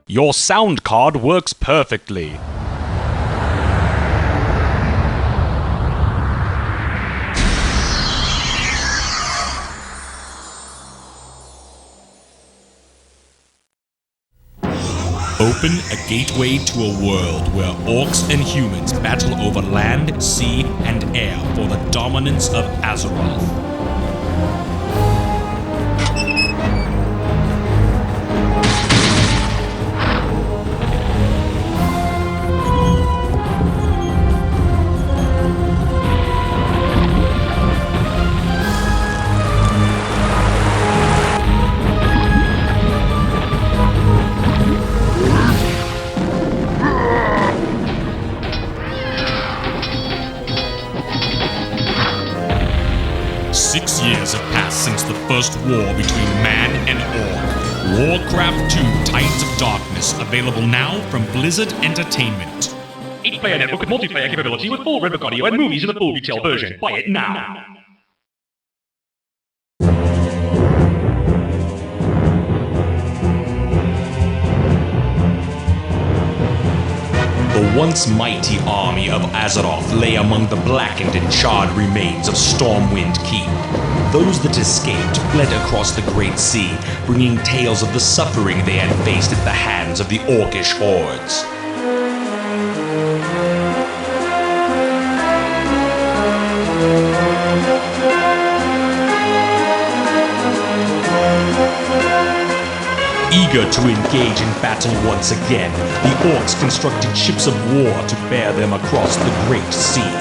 Your sound card works perfectly. Open a gateway to a world where orcs and humans battle over land, sea, and air for the dominance of Azeroth. Since the first war between man and orc. Warcraft II Tides of Darkness, available now from Blizzard Entertainment. 8-player network with multiplayer capability with full Redbook audio and movies in the full retail version. Buy it now. The once mighty army of Azeroth lay among the blackened and charred remains of Stormwind Keep. Those that escaped fled across the Great Sea, bringing tales of the suffering they had faced at the hands of the orcish hordes. Eager to engage in battle once again, the orcs constructed ships of war to bear them across the Great Sea.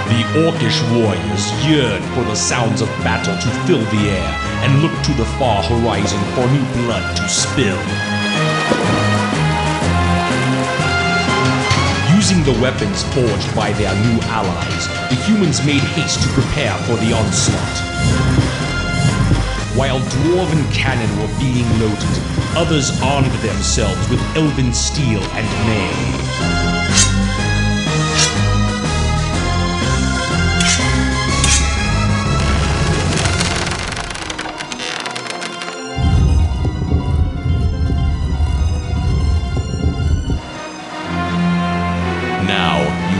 The orcish warriors yearned for the sounds of battle to fill the air and looked to the far horizon for new blood to spill. Using the weapons forged by their new allies, the humans made haste to prepare for the onslaught. While dwarven cannon were being loaded, others armed themselves with elven steel and mail.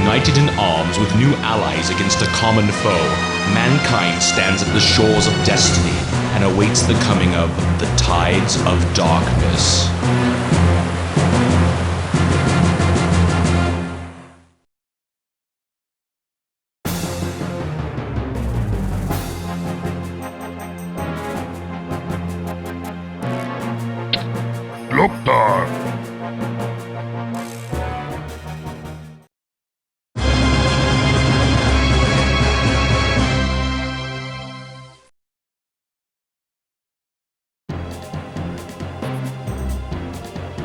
United in arms with new allies against a common foe, mankind stands at the shores of destiny and awaits the coming of the Tides of Darkness. Zul'dare!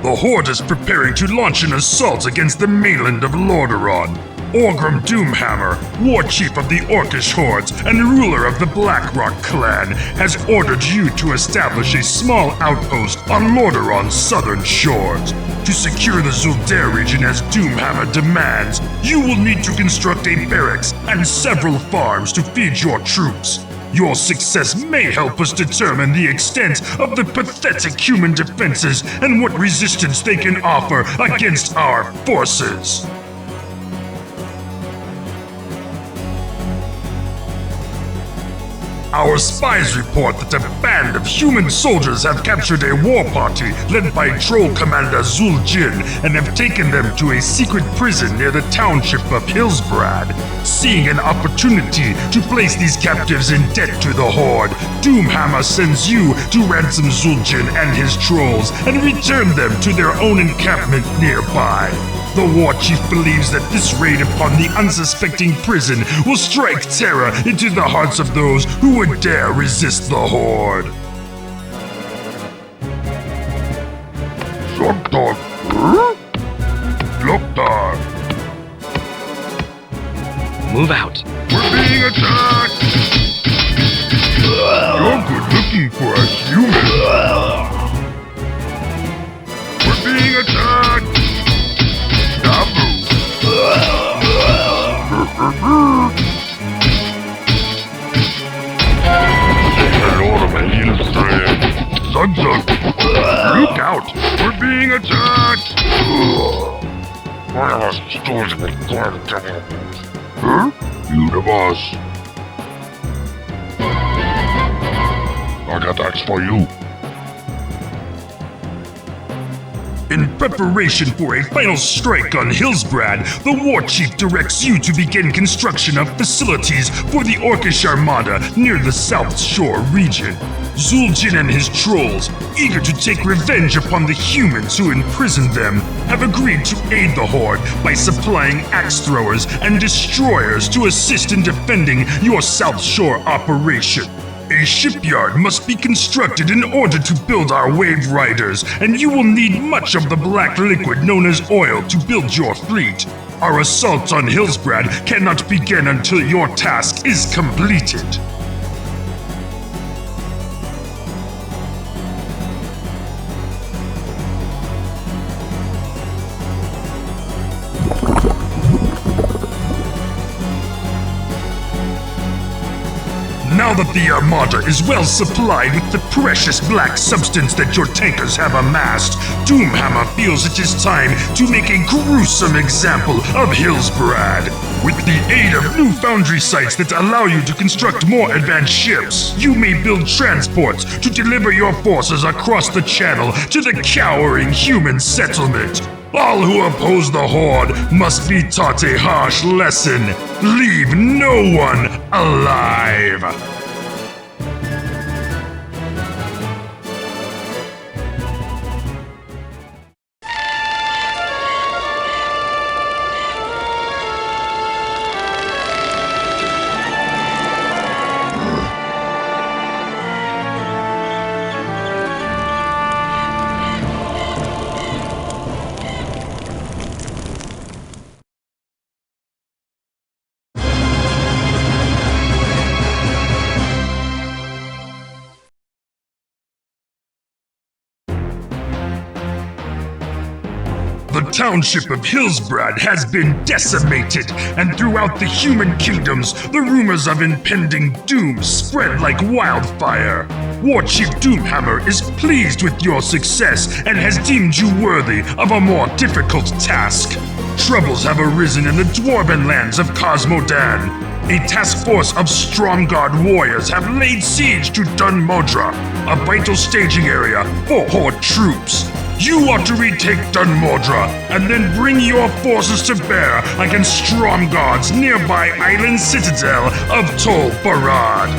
The Horde is preparing to launch an assault against the mainland of Lordaeron. Orgrim Doomhammer, war chief of the Orcish hordes and ruler of the Blackrock clan, has ordered you to establish a small outpost on Lordaeron's southern shores. To secure the Zul'dare region as Doomhammer demands, you will need to construct a barracks and several farms to feed your troops. Your success may help us determine the extent of the pathetic human defenses and what resistance they can offer against our forces. Our spies report that a band of human soldiers have captured a war party led by Troll Commander Zul'Jin and have taken them to a secret prison near the township of Hillsbrad. Seeing an opportunity to place these captives in debt to the Horde, Doomhammer sends you to ransom Zul'Jin and his trolls and return them to their own encampment nearby. The war chief believes that this raid upon the unsuspecting prison will strike terror into the hearts of those who would dare resist the Horde. Zul'dare! Move out. We're being attacked! You're good looking for a human. We're being attacked! Nabu! Zug zug. Look out! We're being attacked! Huh? You the boss. I got axe for you. In preparation for a final strike on Hillsbrad, the War Chief directs you to begin construction of facilities for the Orcish Armada near the Southshore region. Zul'dare and his trolls, eager to take revenge upon the humans who imprisoned them, have agreed to aid the Horde by supplying axe throwers and destroyers to assist in defending your Southshore operation. A shipyard must be constructed in order to build our wave riders, and you will need much of the black liquid known as oil to build your fleet. Our assault on Hillsbrad cannot begin until your task is completed. Now that the Armada is well supplied with the precious black substance that your tankers have amassed, Doomhammer feels it is time to make a gruesome example of Hillsbrad. With the aid of new foundry sites that allow you to construct more advanced ships, you may build transports to deliver your forces across the channel to the cowering human settlement. All who oppose the Horde must be taught a harsh lesson. Leave no one alive! The township of Hillsbrad has been decimated, and throughout the human kingdoms, the rumors of impending doom spread like wildfire. War Chief Doomhammer is pleased with your success and has deemed you worthy of a more difficult task. Troubles have arisen in the dwarven lands of Khaz Modan. A task force of Stromgarde warriors have laid siege to Dun Modra, a vital staging area for Horde troops. You ought to retake Dun Modra and then bring your forces to bear against Stromgarde's nearby island citadel of Tol Barad.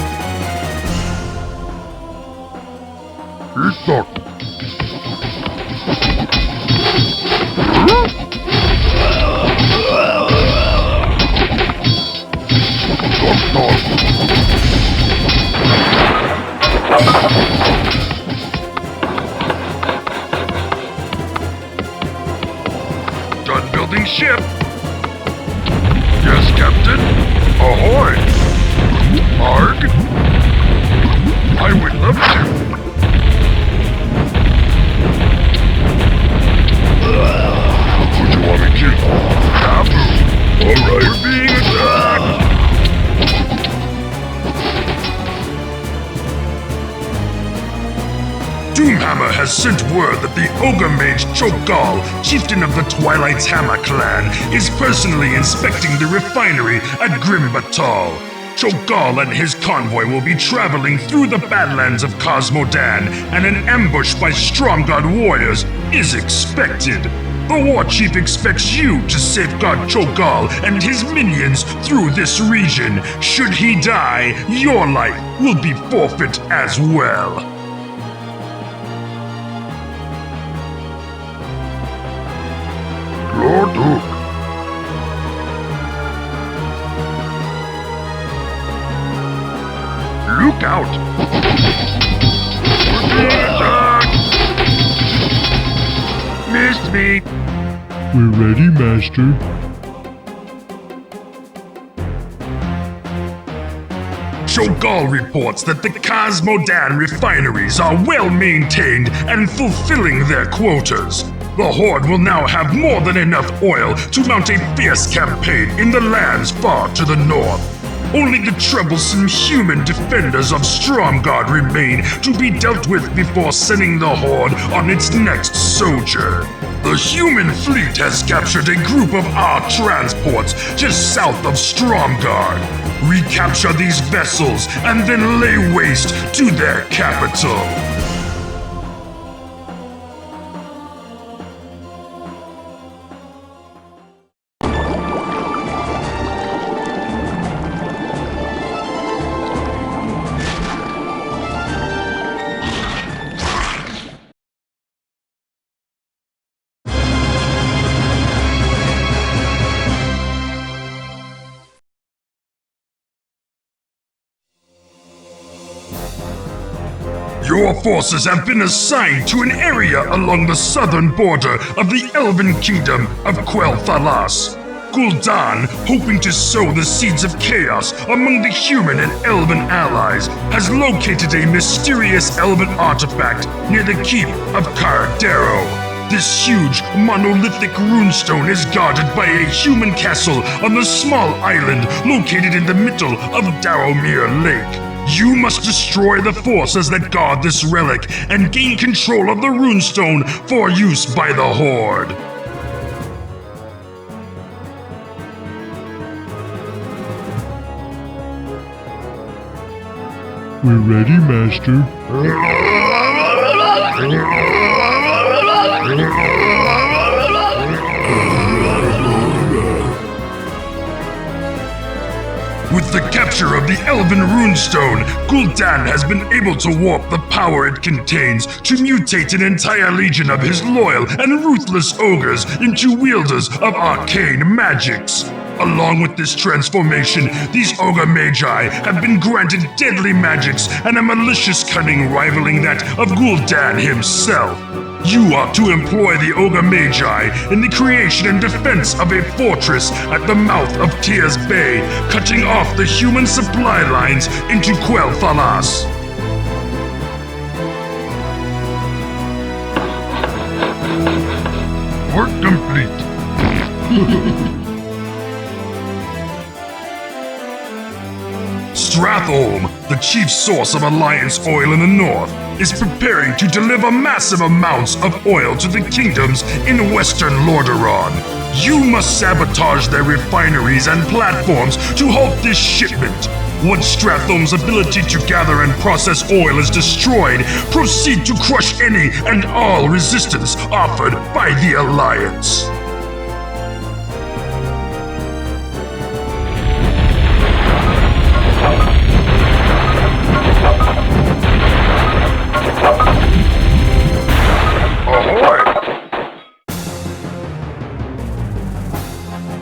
Done building ship. Yes, Captain. Ahoy. Arg. I would love to. What do you want me to? Taboo. Alright. We're being attacked. Doomhammer has sent word that the ogre mage Cho'Gall, chieftain of the Twilight's Hammer clan, is personally inspecting the refinery at Batol. Cho'Gall and his convoy will be traveling through the Badlands of Khaz Modan, and an ambush by Stromgarde warriors is expected. The War Chief expects you to safeguard Cho'Gall and his minions through this region. Should he die, your life will be forfeit as well. Lord Duke. Look out! We're being attacked! Missed me! We're ready, Master. Cho'Gall reports that the Khaz Modan refineries are well maintained and fulfilling their quotas. The Horde will now have more than enough oil to mount a fierce campaign in the lands far to the north. Only the troublesome human defenders of Stromgarde remain to be dealt with before sending the Horde on its next soldier. The human fleet has captured a group of our transports just south of Stromgarde. Recapture these vessels and then lay waste to their capital. Your forces have been assigned to an area along the southern border of the Elven Kingdom of Quel'Thalas. Gul'dan, hoping to sow the seeds of chaos among the human and elven allies, has located a mysterious elven artifact near the keep of Darrow. This huge, monolithic runestone is guarded by a human castle on the small island located in the middle of Darrowmere Lake. You must destroy the forces that guard this relic and gain control of the runestone for use by the Horde. We're ready, Master. With the capture of the Elven Runestone, Gul'dan has been able to warp the power it contains to mutate an entire legion of his loyal and ruthless ogres into wielders of arcane magics. Along with this transformation, these ogre magi have been granted deadly magics and a malicious cunning rivaling that of Gul'dan himself. You are to employ the ogre magi in the creation and defense of a fortress at the mouth of Tears Bay, cutting off the human supply lines into Quel'Thalas. Work complete. Stratholme, the chief source of Alliance oil in the north, is preparing to deliver massive amounts of oil to the kingdoms in western Lordaeron. You must sabotage their refineries and platforms to halt this shipment. Once Stratholme's ability to gather and process oil is destroyed, proceed to crush any and all resistance offered by the Alliance.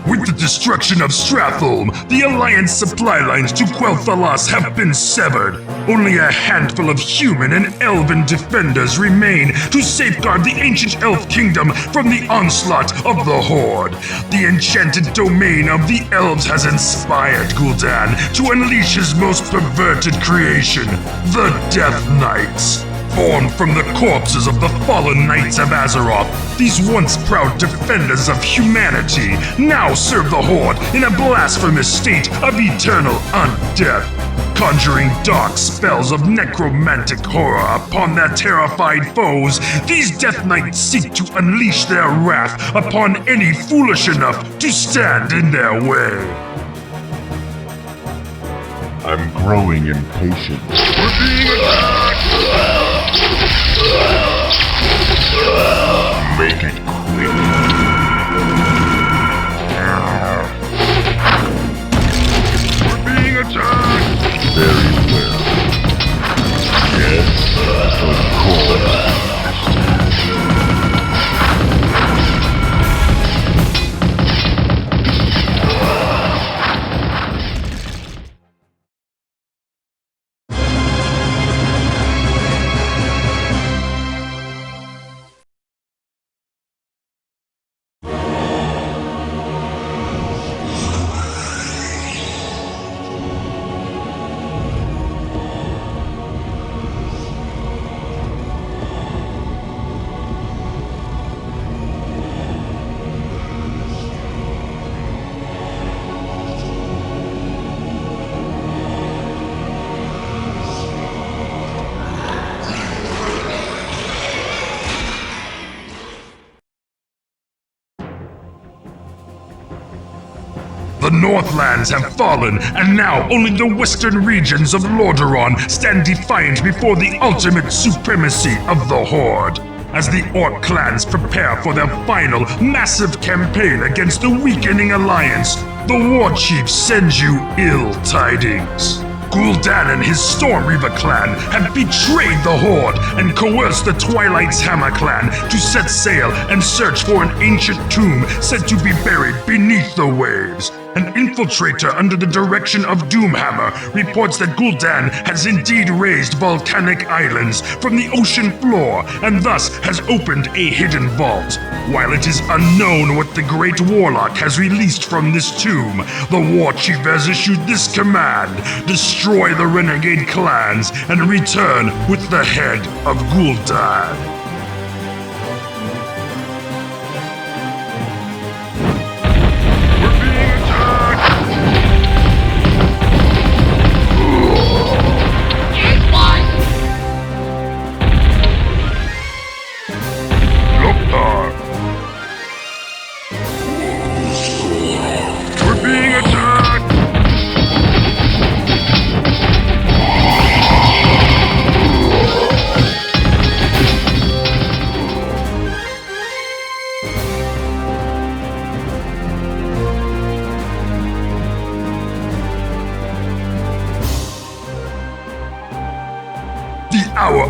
With the destruction of Stratholme, the Alliance supply lines to Quel'Thalas have been severed. Only a handful of human and elven defenders remain to safeguard the ancient elf kingdom from the onslaught of the Horde. The enchanted domain of the elves has inspired Gul'dan to unleash his most perverted creation, the Death Knights. Born from the corpses of the fallen knights of Azeroth, these once proud defenders of humanity now serve the Horde in a blasphemous state of eternal undeath, conjuring dark spells of necromantic horror upon their terrified foes. These Death Knights seek to unleash their wrath upon any foolish enough to stand in their way. I'm growing impatient. We're being attacked! Make it quick. We're being attacked! Very well. Yes, of course. The Northlands have fallen, and now only the western regions of Lordaeron stand defiant before the ultimate supremacy of the Horde. As the Orc clans prepare for their final massive campaign against the weakening Alliance, the War Chief sends you ill tidings. Gul'dan and his Stormreaver clan have betrayed the Horde and coerced the Twilight's Hammer clan to set sail and search for an ancient tomb said to be buried beneath the waves. An infiltrator under the direction of Doomhammer reports that Gul'dan has indeed raised volcanic islands from the ocean floor and thus has opened a hidden vault. While it is unknown what the Great Warlock has released from this tomb, the War Chief has issued this command: destroy the renegade clans and return with the head of Gul'dan.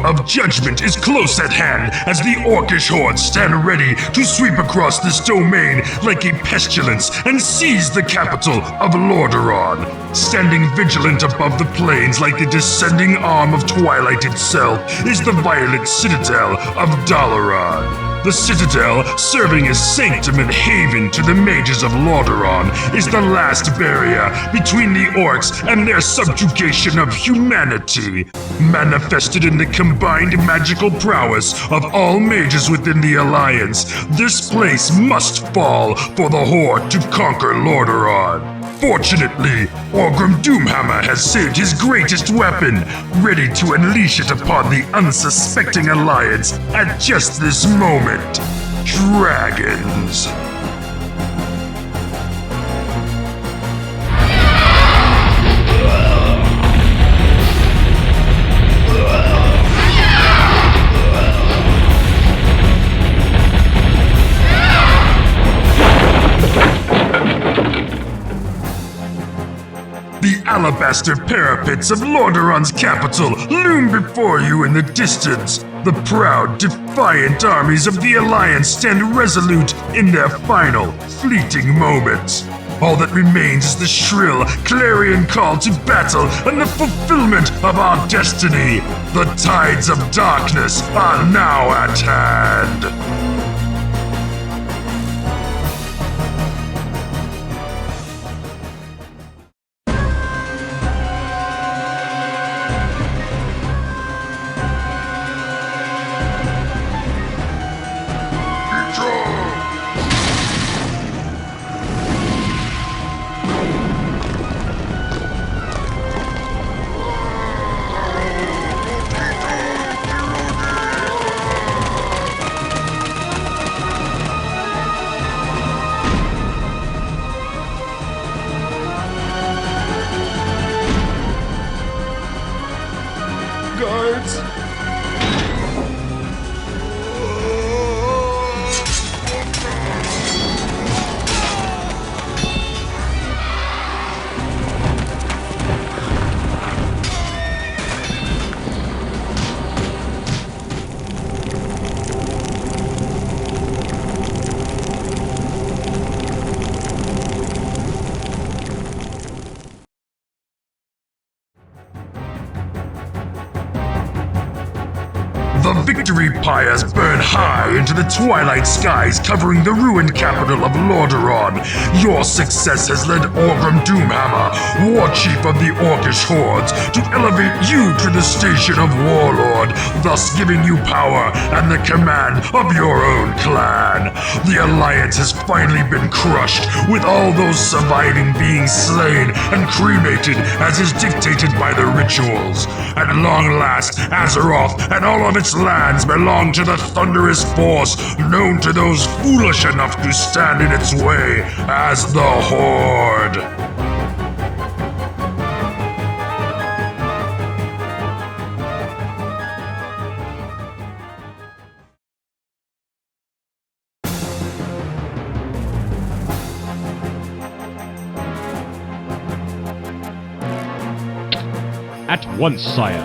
Of judgment is close at hand as the Orcish hordes stand ready to sweep across this domain like a pestilence and seize the capital of Lordaeron. Standing vigilant above the plains like the descending arm of Twilight itself is the violent citadel of Dalaran. The citadel, serving as sanctum and haven to the mages of Lordaeron, is the last barrier between the orcs and their subjugation of humanity. Manifested in the combined magical prowess of all mages within the Alliance, this place must fall for the Horde to conquer Lordaeron. Fortunately, Orgrim Doomhammer has saved his greatest weapon, ready to unleash it upon the unsuspecting Alliance at just this moment. Dragons. The alabaster parapets of Lordaeron's capital loom before you in the distance. The proud, defiant armies of the Alliance stand resolute in their final, fleeting moments. All that remains is the shrill, clarion call to battle and the fulfillment of our destiny. The tides of darkness are now at hand. The victory pyres burn high into the twilight skies covering the ruined capital of Lordaeron. Your success has led Orgrim Doomhammer, War Chief of the Orcish Hordes, to elevate you to the station of Warlord, thus giving you power and the command of your own clan. The Alliance has finally been crushed, with all those surviving being slain and cremated as is dictated by the rituals. At long last, Azeroth and all of its lands belong to the thunderous force known to those foolish enough to stand in its way as the Horde. At once, sire.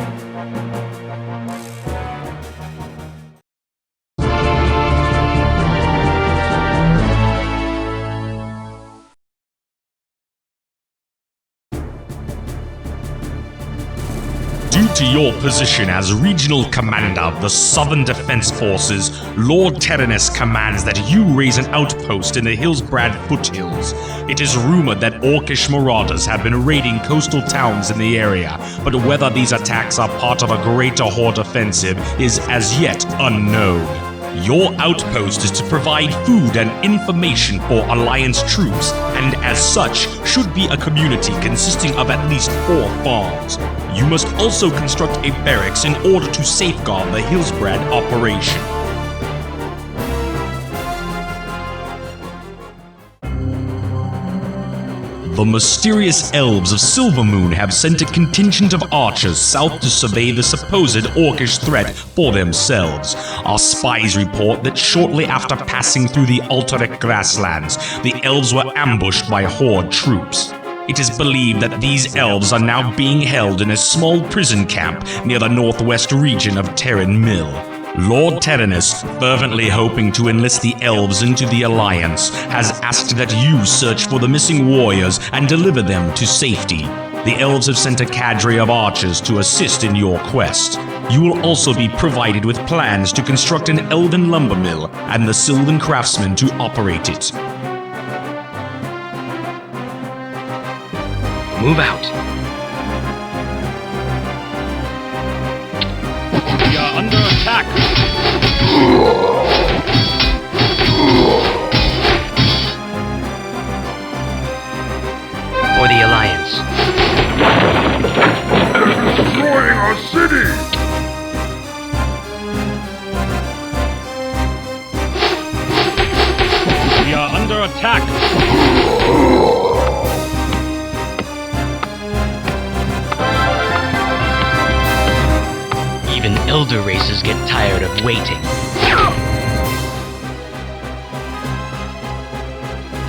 Due to your position as regional commander of the Southern Defense Forces, Lord Tyrannus commands that you raise an outpost in the Hillsbrad foothills. It is rumored that Orcish marauders have been raiding coastal towns in the area, but whether these attacks are part of a greater Horde offensive is as yet unknown. Your outpost is to provide food and information for Alliance troops, and as such, should be a community consisting of at least 4 farms. You must also construct a barracks in order to safeguard the Hillsbrad operation. The mysterious elves of Silvermoon have sent a contingent of archers south to survey the supposed Orcish threat for themselves. Our spies report that shortly after passing through the Alterac grasslands, the elves were ambushed by Horde troops. It is believed that these elves are now being held in a small prison camp near the northwest region of Tarren Mill. Lord Tyrannus, fervently hoping to enlist the elves into the Alliance, has asked that you search for the missing warriors and deliver them to safety. The elves have sent a cadre of archers to assist in your quest. You will also be provided with plans to construct an elven lumber mill and the Sylvan craftsmen to operate it. Move out. We are under attack. For the Alliance. They're destroying our city! We are under attack. Even elder races get tired of waiting.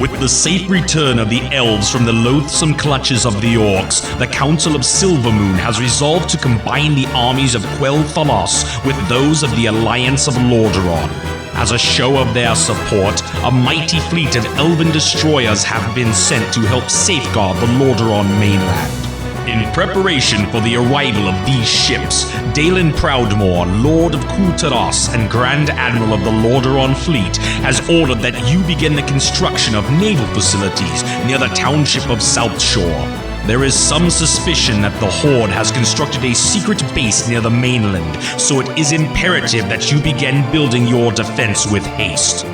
With the safe return of the elves from the loathsome clutches of the orcs, the Council of Silvermoon has resolved to combine the armies of Quel'Thalas with those of the Alliance of Lordaeron. As a show of their support, a mighty fleet of elven destroyers have been sent to help safeguard the Lordaeron mainland. In preparation for the arrival of these ships, Dalen Proudmoore, Lord of Quel'Thalas and Grand Admiral of the Lordaeron Fleet, has ordered that you begin the construction of naval facilities near the township of Southshore. There is some suspicion that the Horde has constructed a secret base near the mainland, so it is imperative that you begin building your defense with haste.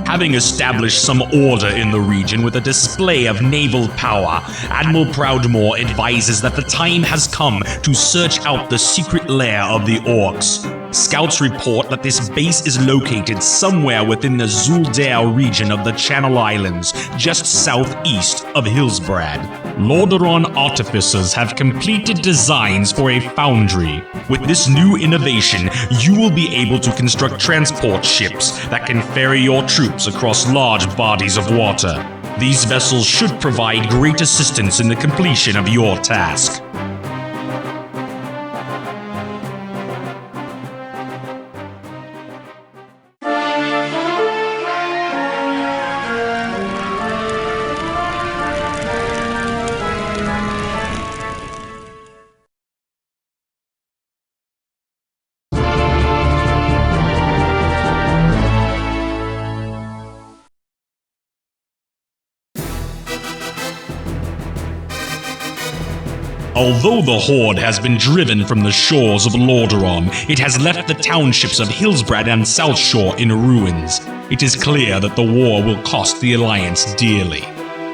Having established some order in the region with a display of naval power, Admiral Proudmoore advises that the time has come to search out the secret lair of the orcs. Scouts report that this base is located somewhere within the Zul'dare region of the Channel Islands, just southeast of Hillsbrad. Lordaeron artificers have completed designs for a foundry. With this new innovation, you will be able to construct transport ships that can ferry your troops across large bodies of water. These vessels should provide great assistance in the completion of your task. Although the Horde has been driven from the shores of Lordaeron, it has left the townships of Hillsbrad and Southshore in ruins. It is clear that the war will cost the Alliance dearly.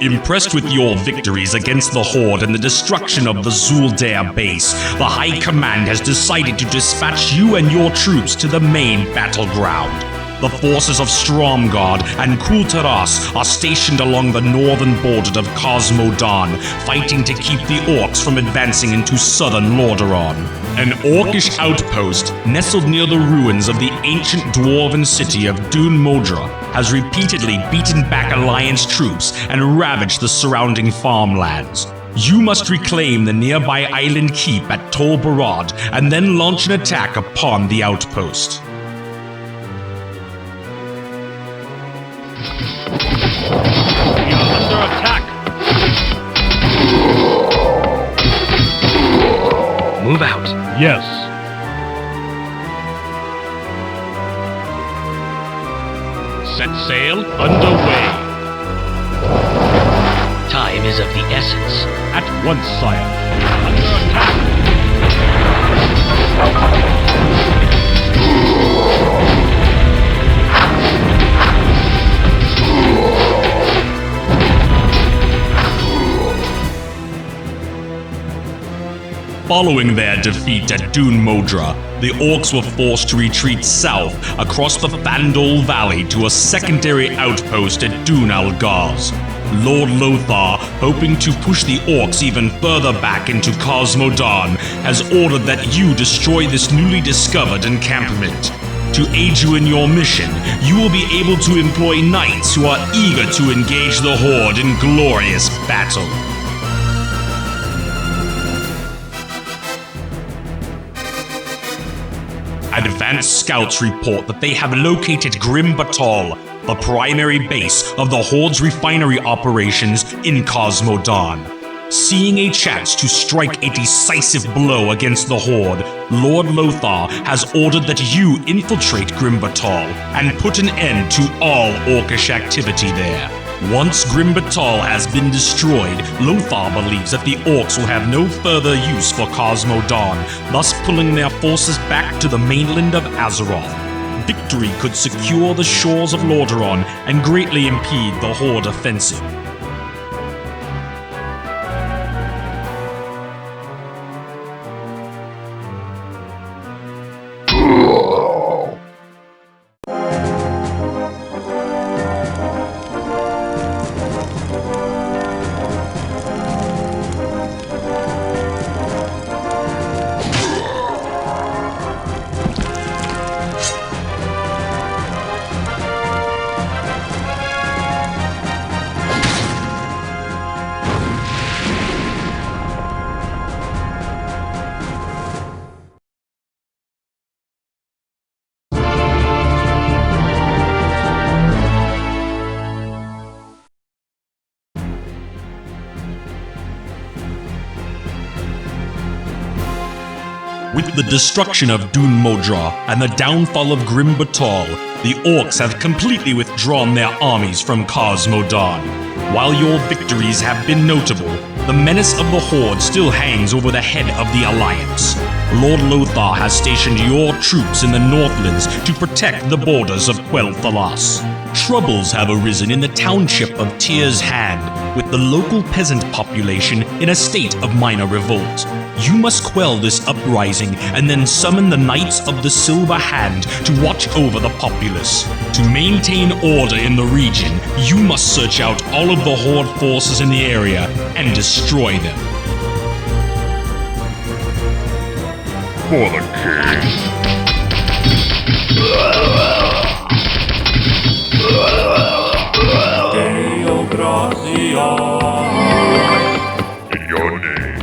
Impressed with your victories against the Horde and the destruction of the Zul'dare base, the High Command has decided to dispatch you and your troops to the main battleground. The forces of Stromgarde and Quel'Thalas are stationed along the northern border of Khaz Modan, fighting to keep the Orcs from advancing into southern Lordaeron. An Orcish outpost, nestled near the ruins of the ancient dwarven city of Dun Modra, has repeatedly beaten back Alliance troops and ravaged the surrounding farmlands. You must reclaim the nearby island keep at Tol Barad and then launch an attack upon the outpost. We are under attack! Move out. Yes. Set sail underway. Time is of the essence. At once, sire. Under attack! Following their defeat at Dun Modra, the Orcs were forced to retreat south across the Fandol Valley to a secondary outpost at Dun Algaz. Lord Lothar, hoping to push the Orcs even further back into Khaz Modan, has ordered that you destroy this newly discovered encampment. To aid you in your mission, you will be able to employ knights who are eager to engage the Horde in glorious battle. Advanced scouts report that they have located Batol, the primary base of the Horde's refinery operations in Khaz Modan. Seeing a chance to strike a decisive blow against the Horde, Lord Lothar has ordered that you infiltrate Batol and put an end to all Orcish activity there. Once Batol has been destroyed, Lothar believes that the Orcs will have no further use for Khaz Modan, thus pulling their forces back to the mainland of Azeroth. Victory could secure the shores of Lordaeron and greatly impede the Horde offensive. With the destruction of Dun Modra and the downfall of Batol, the Orcs have completely withdrawn their armies from Khaz Modan. While your victories have been notable, the menace of the Horde still hangs over the head of the Alliance. Lord Lothar has stationed your troops in the Northlands to protect the borders of Quel'Thalas. Troubles have arisen in the township of Tyr's Hand, with the local peasant population in a state of minor revolt. You must quell this uprising and then summon the Knights of the Silver Hand to watch over the populace. To maintain order in the region, you must search out all of the Horde forces in the area and destroy them. For the king. In your name.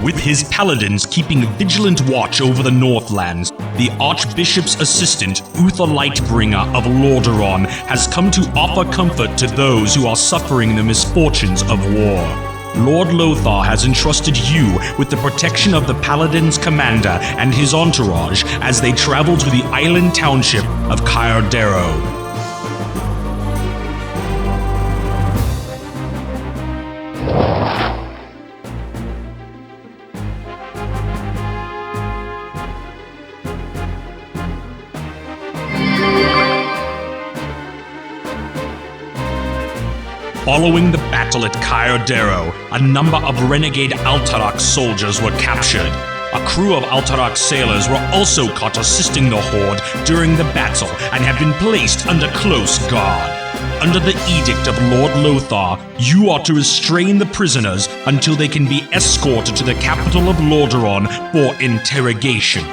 With his paladins keeping vigilant watch over the Northlands, the Archbishop's assistant, Uther Lightbringer of Lordaeron, has come to offer comfort to those who are suffering the misfortunes of war. Lord Lothar has entrusted you with the protection of the Paladin's commander and his entourage as they travel to the island township of Darrowmere. Following the battle at Caerdero, a number of renegade Alterac soldiers were captured. A crew of Alterac sailors were also caught assisting the Horde during the battle and have been placed under close guard. Under the edict of Lord Lothar, you are to restrain the prisoners until they can be escorted to the capital of Lordaeron for interrogation.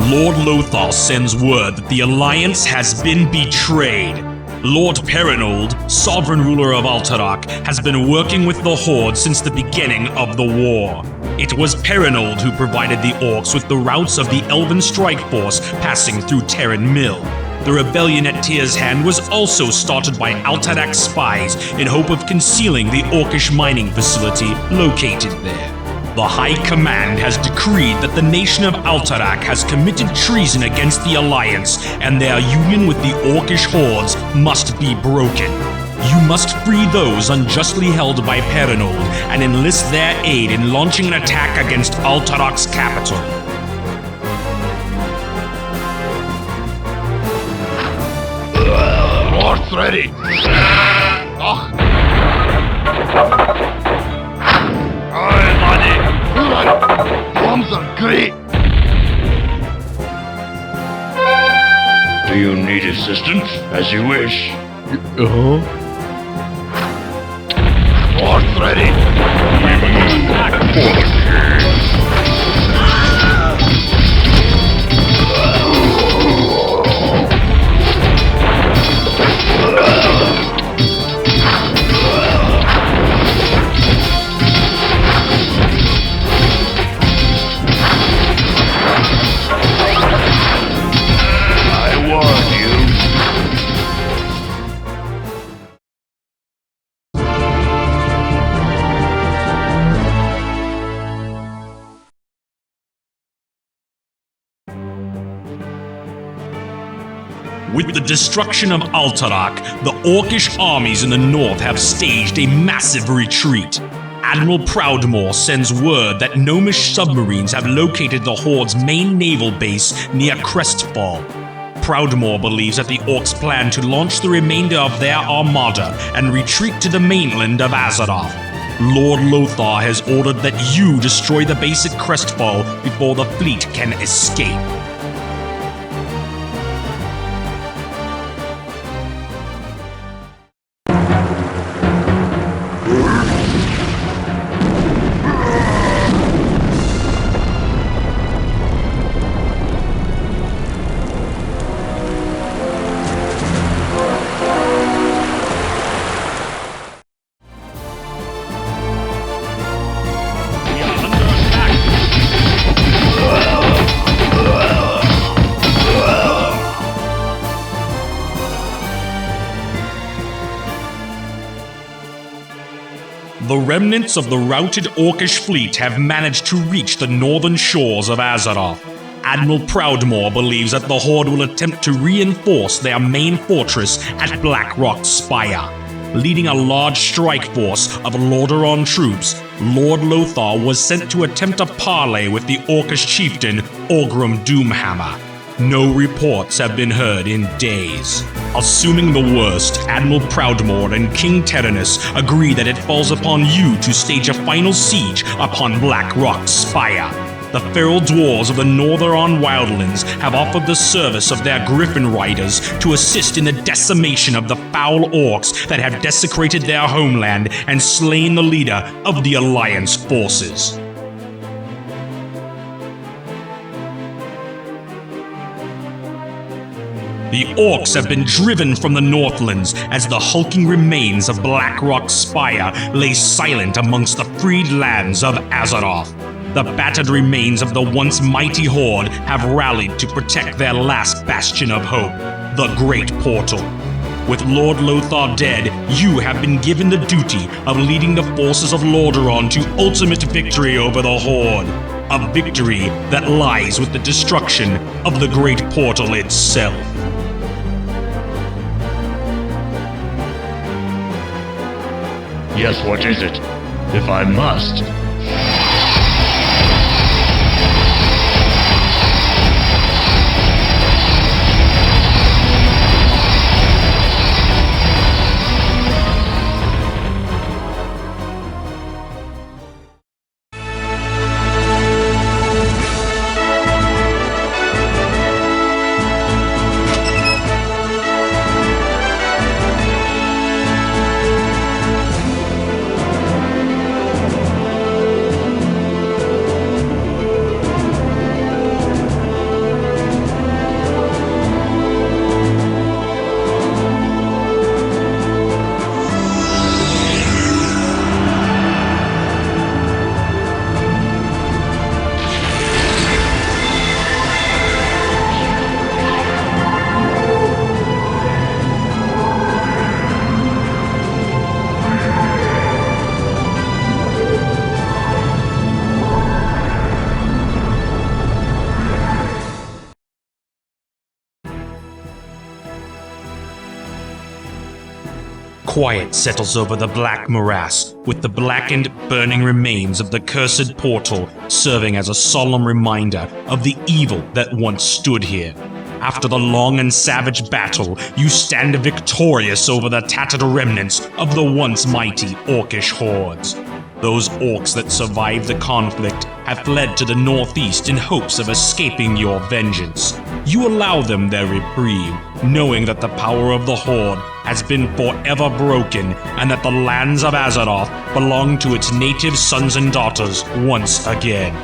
Lord Lothar sends word that the Alliance has been betrayed. Lord Perinold, sovereign ruler of Alterac, has been working with the Horde since the beginning of the war. It was Perinold who provided the Orcs with the routes of the Elven Strike Force passing through Tarren Mill. The rebellion at Tyr's Hand was also started by Alterac spies in hope of concealing the Orcish mining facility located there. The High Command has decreed that the nation of Alterac has committed treason against the Alliance, and their union with the Orcish hordes must be broken. You must free those unjustly held by Perinold and enlist their aid in launching an attack against Alterac's capital. Horse ready! Aye, laddie! Bombs are great! Do you need assistance? As you wish. Horse ready! We must act for the king! With the destruction of Alterac, the Orcish armies in the north have staged a massive retreat. Admiral Proudmoore sends word that Gnomish submarines have located the Horde's main naval base near Crestfall. Proudmoore believes that the Orcs plan to launch the remainder of their armada and retreat to the mainland of Azeroth. Lord Lothar has ordered that you destroy the base at Crestfall before the fleet can escape. The remnants of the routed Orcish fleet have managed to reach the northern shores of Azeroth. Admiral Proudmoore believes that the Horde will attempt to reinforce their main fortress at Blackrock Spire. Leading a large strike force of Lordaeron troops, Lord Lothar was sent to attempt a parley with the Orcish chieftain Orgrim Doomhammer. No reports have been heard in days. Assuming the worst, Admiral Proudmoore and King Terenas agree that it falls upon you to stage a final siege upon Blackrock Spire. The feral dwarves of the Northern Wildlands have offered the service of their griffin riders to assist in the decimation of the foul orcs that have desecrated their homeland and slain the leader of the Alliance forces. The Orcs have been driven from the Northlands as the hulking remains of Blackrock Spire lay silent amongst the freed lands of Azeroth. The battered remains of the once mighty Horde have rallied to protect their last bastion of hope, the Great Portal. With Lord Lothar dead, you have been given the duty of leading the forces of Lordaeron to ultimate victory over the Horde. A victory that lies with the destruction of the Great Portal itself. Yes, what is it? If I must. Quiet settles over the black morass, with the blackened, burning remains of the cursed portal serving as a solemn reminder of the evil that once stood here. After the long and savage battle, you stand victorious over the tattered remnants of the once mighty orcish hordes. Those orcs that survived the conflict have fled to the northeast in hopes of escaping your vengeance. You allow them their reprieve, knowing that the power of the Horde has been forever broken and that the lands of Azeroth belong to its native sons and daughters once again.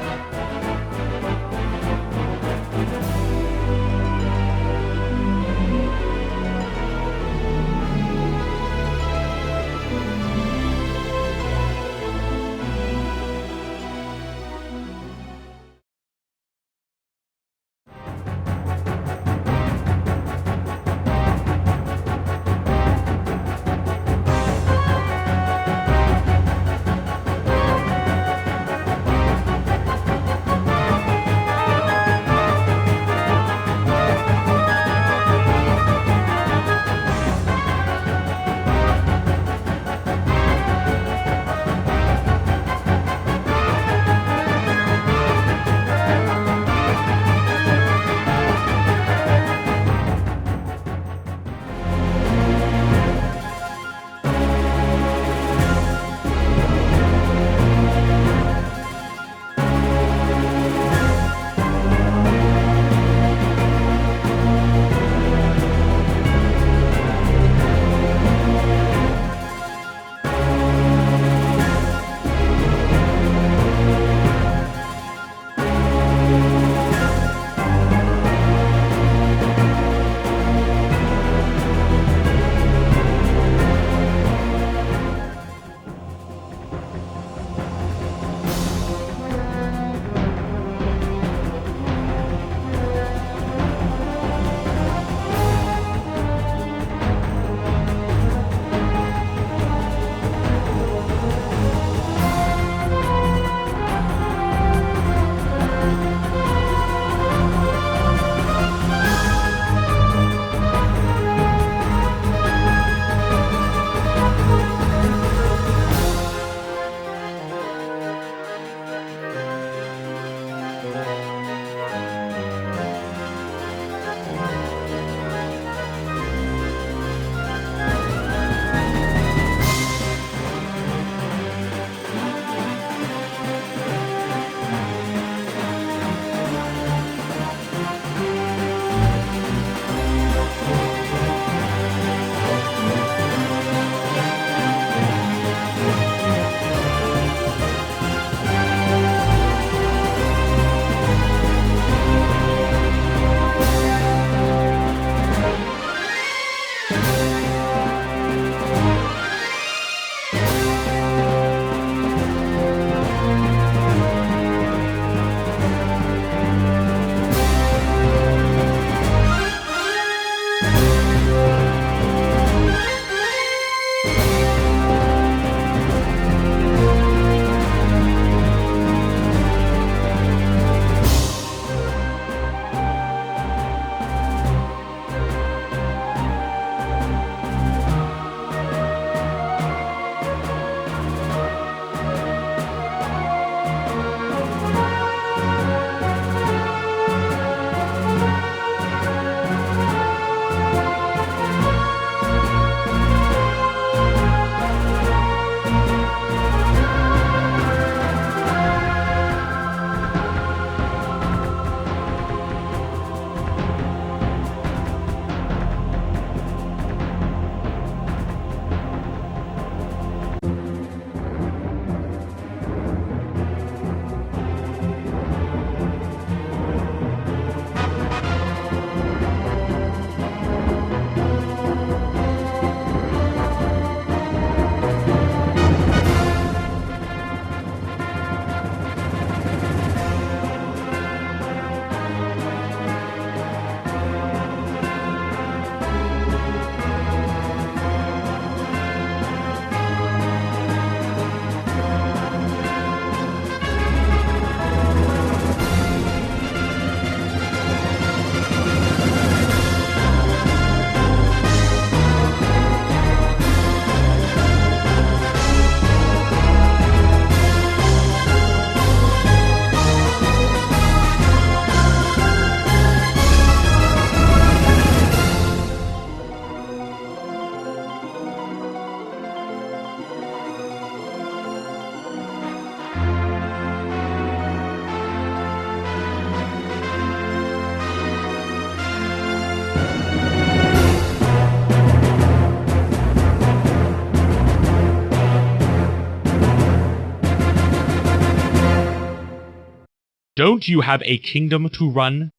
Don't you have a kingdom to run?